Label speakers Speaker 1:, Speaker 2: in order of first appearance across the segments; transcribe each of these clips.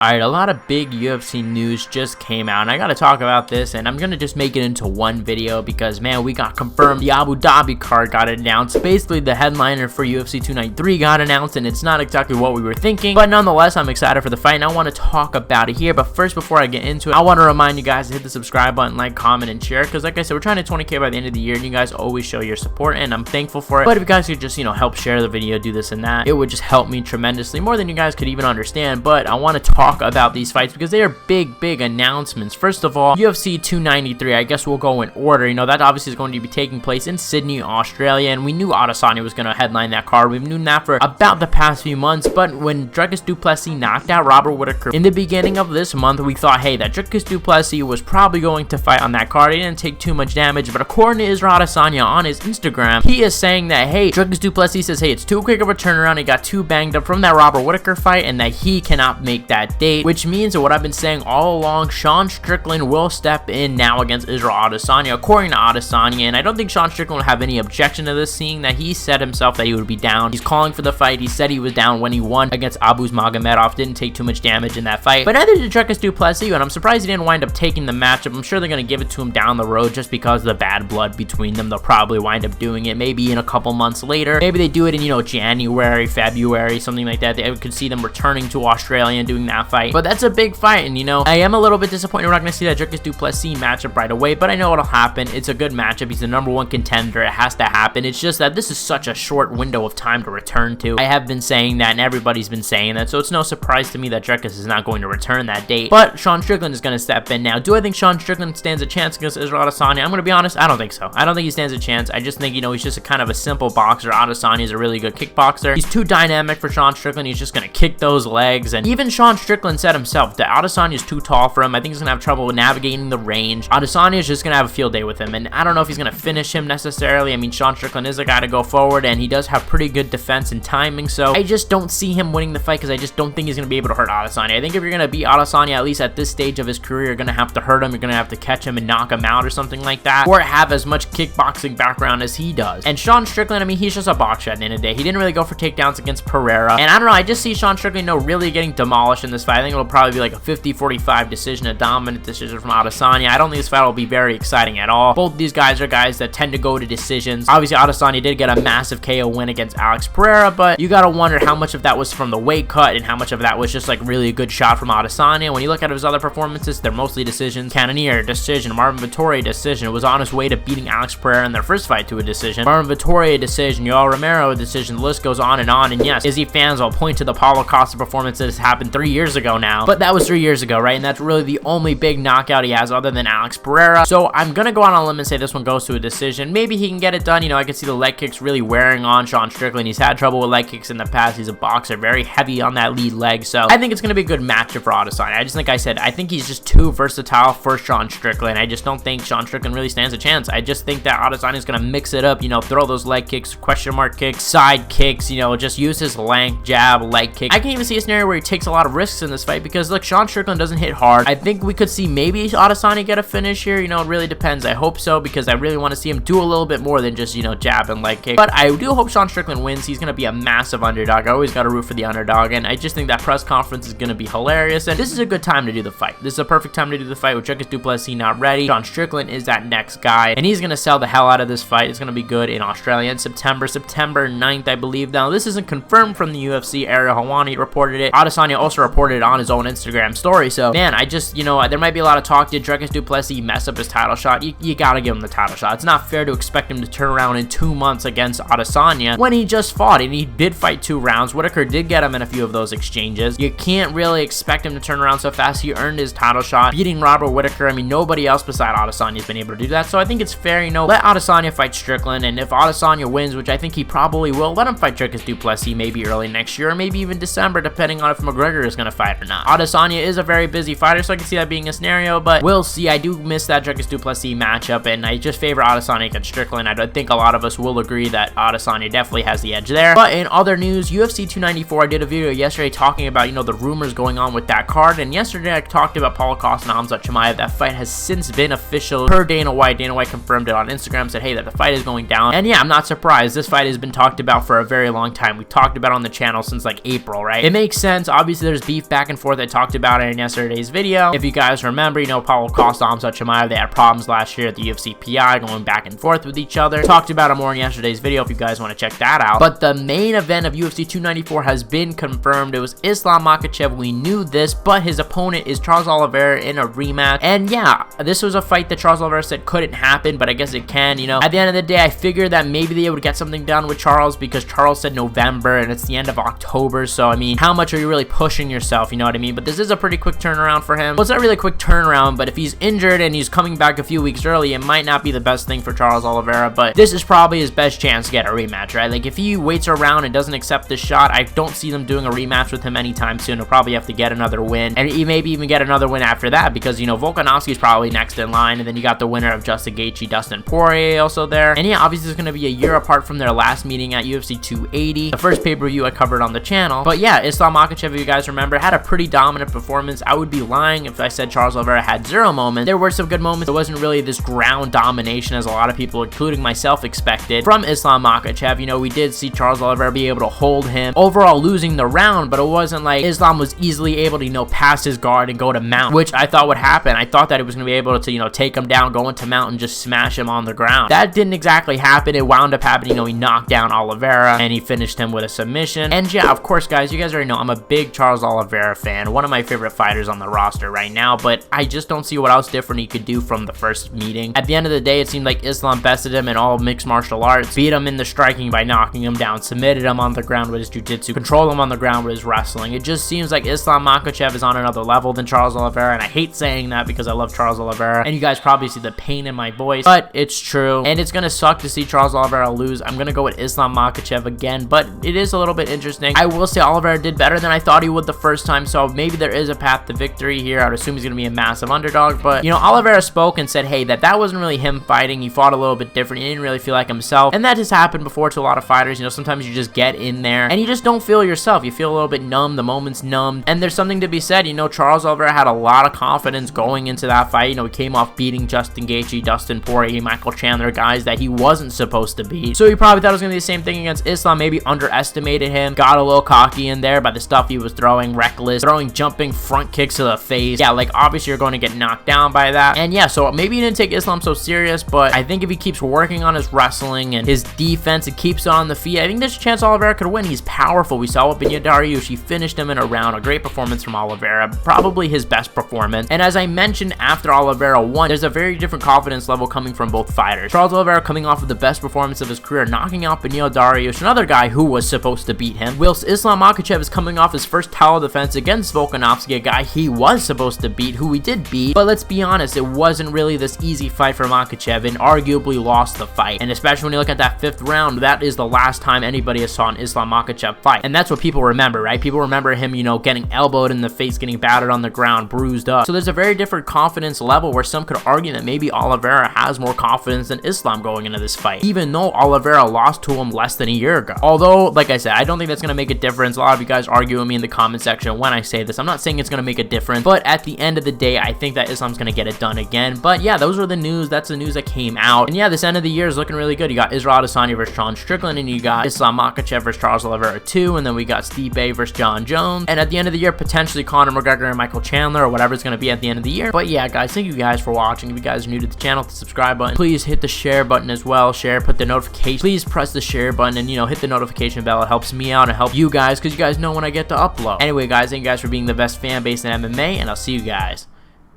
Speaker 1: Alright, a lot of big UFC news just came out, and I gotta talk about this, and I'm gonna just make it into one video because, man, we got confirmed. The Abu Dhabi card got announced. Basically, the headliner for UFC 293 got announced, and it's not exactly what we were thinking, but nonetheless, I'm excited for the fight, and I want to talk about it here. But first, before I get into it, I want to remind you guys to hit the subscribe button, like, comment, and share, because like I said, we're trying to 20K by the end of the year, and you guys always show your support, and I'm thankful for it. But if you guys could just, help share the video, do this and that, it would just help me tremendously, more than you guys could even understand. But I want to talk about these fights because they are big announcements. First of all, UFC 293, I guess we'll go in order. That obviously is going to be taking place in Sydney, Australia, and we knew Adesanya was going to headline that card. We've known that for about the past few months, but when Dricus Du Plessis knocked out Robert Whittaker in the beginning of this month, we thought, hey, that Dricus Du Plessis was probably going to fight on that card. He didn't take too much damage, but according to Israel Adesanya on his Instagram, he is saying that, hey, Dricus Du Plessis says, hey, it's too quick of a turnaround. He got too banged up from that Robert Whittaker fight, and that he cannot make that date, which means what I've been saying all along, Sean Strickland will step in now against Israel Adesanya, according to Adesanya, and I don't think Sean Strickland will have any objection to this, seeing that he said himself that he would be down. He's calling for the fight. He said he was down when he won against Magomedov, didn't take too much damage in that fight, but neither did Dricus Du Plessis, and I'm surprised he didn't wind up taking the matchup. I'm sure they're going to give it to him down the road just because of the bad blood between them. They'll probably wind up doing it maybe in a couple months later. Maybe they do it in, January, February, something like that. They could see them returning to Australia and doing that fight, but that's a big fight, and I am a little bit disappointed we're not going to see that Dricus Du Plessis matchup right away, but I know it'll happen. It's a good matchup. He's the #1 contender. It has to happen. It's just that this is such a short window of time to return to. I have been saying that, and everybody's been saying that, so it's no surprise to me that Dricus is not going to return that date, but Sean Strickland is going to step in now. Do I think Sean Strickland stands a chance against Israel Adesanya? I'm going to be honest, I don't think so. I don't think he stands a chance. I just think, he's just a kind of a simple boxer. Adesanya is a really good kickboxer. He's too dynamic for Sean Strickland. He's just going to kick those legs, and even Sean Strickland said himself that Adesanya is too tall for him. I think he's going to have trouble with navigating the range. Adesanya is just going to have a field day with him, and I don't know if he's going to finish him necessarily. I mean, Sean Strickland is a guy to go forward, and he does have pretty good defense and timing, so I just don't see him winning the fight because I just don't think he's going to be able to hurt Adesanya. I think if you're going to beat Adesanya, at least at this stage of his career, you're going to have to hurt him. You're going to have to catch him and knock him out or something like that, or have as much kickboxing background as he does. And Sean Strickland, I mean, he's just a boxer at the end of the day. He didn't really go for takedowns against Pereira, and I don't know, I just see Sean Strickland, really getting demolished in this fight. I think it'll probably be like a 50-45 decision, a dominant decision from Adesanya. I don't think this fight will be very exciting at all. Both these guys are guys that tend to go to decisions. Obviously, Adesanya did get a massive KO win against Alex Pereira, but you gotta wonder how much of that was from the weight cut and how much of that was just like really a good shot from Adesanya. When you look at his other performances, they're mostly decisions. Cannonier, decision. Marvin Vettori, decision. It was on his way to beating Alex Pereira in their first fight to a decision. Marvin Vettori, a decision. Yoel Romero, a decision. The list goes on, and yes, Izzy fans will point to the Paulo Costa performance that has happened 3 years ago now, but that was 3 years ago, right? And that's really the only big knockout he has other than Alex Pereira. So I'm gonna go out on a limb and say this one goes to a decision. Maybe he can get it done. I can see the leg kicks really wearing on Sean Strickland. He's had trouble with leg kicks in the past. He's a boxer, very heavy on that lead leg, so I think it's gonna be a good matchup for Adesanya. I just think I think he's just too versatile for Sean Strickland. I just don't think Sean Strickland really stands a chance. I just think that Adesanya is gonna mix it up, throw those leg kicks, question mark kicks, side kicks, just use his length, jab, leg kick. I can even see a scenario where he takes a lot of risks in this fight because, look, Sean Strickland doesn't hit hard. I think we could see maybe Adesanya get a finish here. It really depends. I hope so because I really want to see him do a little bit more than just, jab and leg kick. But I do hope Sean Strickland wins. He's going to be a massive underdog. I always got to root for the underdog, and I just think that press conference is going to be hilarious, and this is a good time to do the fight. This is a perfect time to do the fight with Dricus Du Plessis not ready. Sean Strickland is that next guy, and he's going to sell the hell out of this fight. It's going to be good in Australia in September 9th, I believe. Now, this isn't confirmed from the UFC. Ariel Helwani reported it. Adesanya also reported it on his own Instagram story, so, man, I just, there might be a lot of talk. Did Dricus Du Plessis mess up his title shot? You got to give him the title shot. It's not fair to expect him to turn around in 2 months against Adesanya when he just fought, and he did fight 2 rounds. Whittaker did get him in a few of those exchanges. You can't really expect him to turn around so fast. He earned his title shot, beating Robert Whittaker. I mean, nobody else beside Adesanya has been able to do that, so I think it's fair, let Adesanya fight Strickland, and if Adesanya wins, which I think he probably will, let him fight Dricus Du Plessis maybe early next year, or maybe even December, depending on if McGregor is going to fight or not. Adesanya is a very busy fighter, so I can see that being a scenario, but we'll see. I do miss that Dricus Du Plessis matchup, and I just favor Adesanya against Strickland. I don't think a lot of us will agree that Adesanya definitely has the edge there. But in other news, UFC 294, I did a video yesterday talking about, the rumors going on with that card, and yesterday I talked about Paulo Costa and Khamzat Chimaev. That fight has since been official per Dana White. Dana White confirmed it on Instagram, said, hey, that the fight is going down, and yeah, I'm not surprised. This fight has been talked about for a very long time. We talked about it on the channel since like April, right? It makes sense. Obviously, there's beef back and forth. I talked about it in yesterday's video. If you guys remember, you know, Paulo Costa, Chimaev, they had problems last year at the UFC PI, going back and forth with each other. Talked about it more in yesterday's video if you guys want to check that out. But the main event of UFC 294 has been confirmed. It was Islam Makhachev. We knew this, but his opponent is Charles Oliveira in a rematch. And yeah, this was a fight that Charles Oliveira said couldn't happen, but I guess it can. You know, at the end of the day, I figured that maybe they would get something done with Charles, because Charles said November and it's the end of October. So I mean, how much are you really pushing yourself? You know what I mean? But this is a pretty quick turnaround for him. Well, it's not really a quick turnaround, but if he's injured and he's coming back a few weeks early, it might not be the best thing for Charles Oliveira. But this is probably his best chance to get a rematch, right? Like, if he waits around and doesn't accept this shot, I don't see them doing a rematch with him anytime soon. He'll probably have to get another win, and he maybe even get another win after that, because, you know, Volkanovski's probably next in line, and then you got the winner of Justin Gaethje, Dustin Poirier also there. And yeah, obviously it's going to be a year apart from their last meeting at UFC 280, the first pay-per-view I covered on the channel. But yeah, Islam Makhachev, if you guys remember, had a pretty dominant performance. I would be lying if I said Charles Oliveira had zero moments. There were some good moments. It wasn't really this ground domination as a lot of people, including myself, expected from Islam Makhachev. You know, we did see Charles Oliveira be able to hold him, overall losing the round, but it wasn't like Islam was easily able to, you know, pass his guard and go to mount, which I thought would happen. I thought that it was going to be able to, you know, take him down, go into mount, and just smash him on the ground. That didn't exactly happen. It wound up happening. You know, he knocked down Oliveira and he finished him with a submission. And yeah, of course, guys, you guys already know I'm a big Charles Oliveira fan, one of my favorite fighters on the roster right now, but I just don't see what else different he could do from the first meeting. At the end of the day, it seemed like Islam bested him in all mixed martial arts, beat him in the striking by knocking him down, submitted him on the ground with his jiu-jitsu, controlled him on the ground with his wrestling. It just seems like Islam Makhachev is on another level than Charles Oliveira, and I hate saying that because I love Charles Oliveira, and you guys probably see the pain in my voice, but it's true, and it's gonna suck to see Charles Oliveira lose. I'm gonna go with Islam Makhachev again, but it is a little bit interesting. I will say Oliveira did better than I thought he would the first time, so maybe there is a path to victory here. I'd assume he's gonna be a massive underdog, but you know, Oliveira spoke and said, hey, that wasn't really him fighting. He fought a little bit different. He didn't really feel like himself, and that has happened before to a lot of fighters. You know, sometimes you just get in there and you just don't feel yourself. You feel a little bit numb, the moment's numb, and there's something to be said. You know, Charles Oliveira had a lot of confidence going into that fight. You know, he came off beating Justin Gaethje, Dustin Poirier, Michael Chandler, guys that he wasn't supposed to beat, so he probably thought it was gonna be the same thing against Islam. Maybe underestimated him, got a little cocky in there by the stuff he was throwing, reckless, throwing jumping front kicks to the face. Yeah, like, obviously you're going to get knocked down by that. And yeah, so maybe he didn't take Islam so serious, but I think if he keeps working on his wrestling and his defense and keeps it on the feet, I think there's a chance Oliveira could win. He's powerful. We saw with Beneil Dariush, he finished him in a round. A great performance from Oliveira, probably his best performance. And as I mentioned, after Oliveira won, there's a very different confidence level coming from both fighters. Charles Oliveira coming off of the best performance of his career, knocking out Beneil Dariush, another guy who was supposed to beat him, whilst Islam Makhachev is coming off his first title defense against Volkanovski, a guy he was supposed to beat, who he did beat. But let's be honest, it wasn't really this easy fight for Makhachev, and arguably lost the fight. And especially when you look at that fifth round, that is the last time anybody has saw an Islam Makhachev fight, and that's what people remember, right? People remember him, you know, getting elbowed in the face, getting battered on the ground, bruised up. So there's a very different confidence level where some could argue that maybe Oliveira has more confidence than Islam going into this fight, even though Oliveira lost to him less than a year ago. Although, like I said, I don't think that's going to make a difference. A lot of you guys argue with me in the comment section when I say this. I'm not saying it's going to make a difference, but at the end of the day, I think that Islam's going to get it done again. But yeah, those were the news. That's the news that came out. And yeah, this end of the year is looking really good. You got Israel Adesanya versus Sean Strickland, and you got Islam Makhachev versus Charles Oliveira 2, and then we got Stipe versus John Jones. And at the end of the year, potentially Conor McGregor and Michael Chandler, or whatever it's going to be at the end of the year. But yeah, guys, thank you guys for watching. If you guys are new to the channel, hit the subscribe button. Please hit the share button as well. Share, put the notification. Please press the share button and, you know, hit the notification bell. It helps me out and help you guys, because you guys know when I get to upload. Anyway, guys, thank you guys for being the best fan base in MMA, and I'll see you guys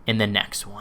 Speaker 1: in the next one.